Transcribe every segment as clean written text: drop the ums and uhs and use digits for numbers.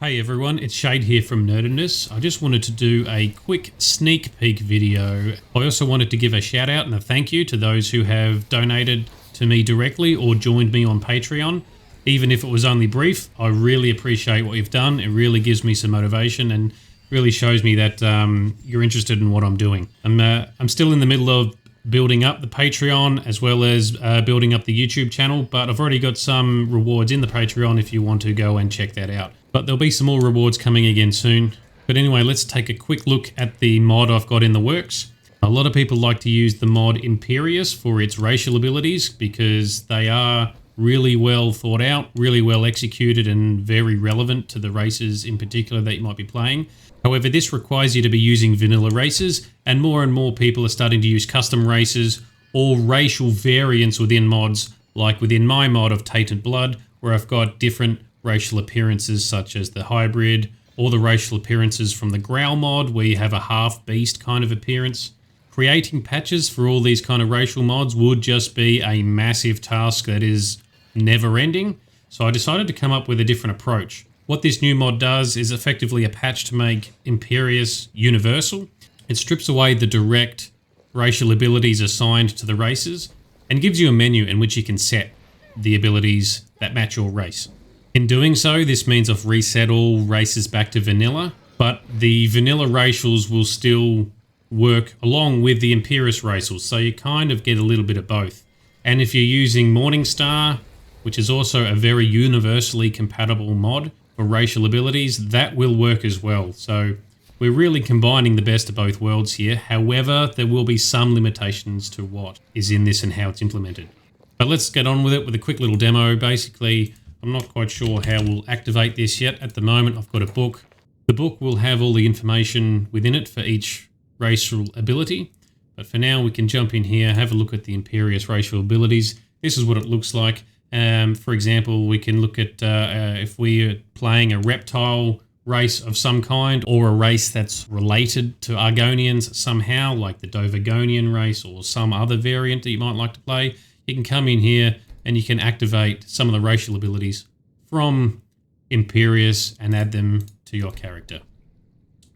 Hey everyone, it's Shade here from Nerdedness. I just wanted to do a quick sneak peek video. I also wanted to give a shout out and a thank you to those who have donated to me directly or joined me on Patreon. Even if it was only brief, I really appreciate what you've done. It really gives me some motivation and really shows me that you're interested in what I'm doing. I'm still in the middle of building up the Patreon as well as building up the YouTube channel, but I've already got some rewards in the Patreon if you want to go and check that out. But there'll be some more rewards coming again soon. But anyway, let's take a quick look at the mod I've got in the works. A lot of people like to use the mod Imperious for its racial abilities because they are really well thought out, really well executed, and very relevant to the races in particular that you might be playing. However, this requires you to be using vanilla races, and more people are starting to use custom races or racial variants within mods, like within my mod of Tainted Blood, where I've got different racial appearances such as the hybrid, or the racial appearances from the Growl mod, where you have a half-beast kind of appearance. Creating patches for all these kind of racial mods would just be a massive task that is never-ending, so I decided to come up with a different approach. What this new mod does is effectively a patch to make Imperious universal. It strips away the direct racial abilities assigned to the races and gives you a menu in which you can set the abilities that match your race. In doing so, this means I've reset all races back to vanilla, but the vanilla racials will still work along with the Imperious racials, so you kind of get a little bit of both. And if you're using Morningstar, which is also a very universally compatible mod for racial abilities, that will work as well. So we're really combining the best of both worlds here. However, there will be some limitations to what is in this and how it's implemented. But let's get on with it with a quick little demo. Basically, I'm not quite sure how we'll activate this yet. At the moment, I've got a book. The book will have all the information within it for each racial ability. But for now, we can jump in here, have a look at the Imperious racial abilities. This is what it looks like. For example, we can look at if we're playing a reptile race of some kind, or a race that's related to Argonians somehow, like the Dovagonian race or some other variant that you might like to play. You can come in here and you can activate some of the racial abilities from Imperious and add them to your character.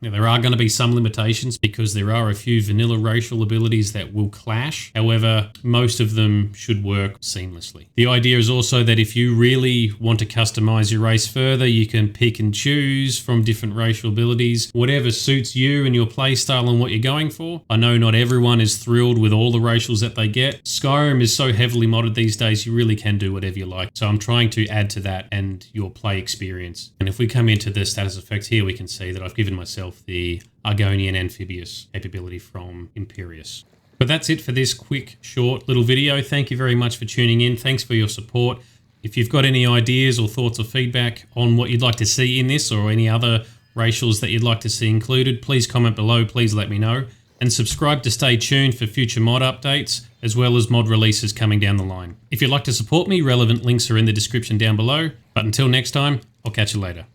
Now, there are going to be some limitations because there are a few vanilla racial abilities that will clash. However, most of them should work seamlessly. The idea is also that if you really want to customize your race further, you can pick and choose from different racial abilities, whatever suits you and your playstyle and what you're going for. I know not everyone is thrilled with all the racials that they get. Skyrim is so heavily modded these days, you really can do whatever you like. So I'm trying to add to that and your play experience. And if we come into the status effects here, we can see that I've given myself the Argonian Amphibious capability from Imperious. But that's it for this quick, short little video. Thank you very much for tuning in. Thanks for your support. If you've got any ideas or thoughts or feedback on what you'd like to see in this or any other racials that you'd like to see included, please comment below. Please let me know. And subscribe to stay tuned for future mod updates, as well as mod releases coming down the line. If you'd like to support me, relevant links are in the description down below. But until next time, I'll catch you later.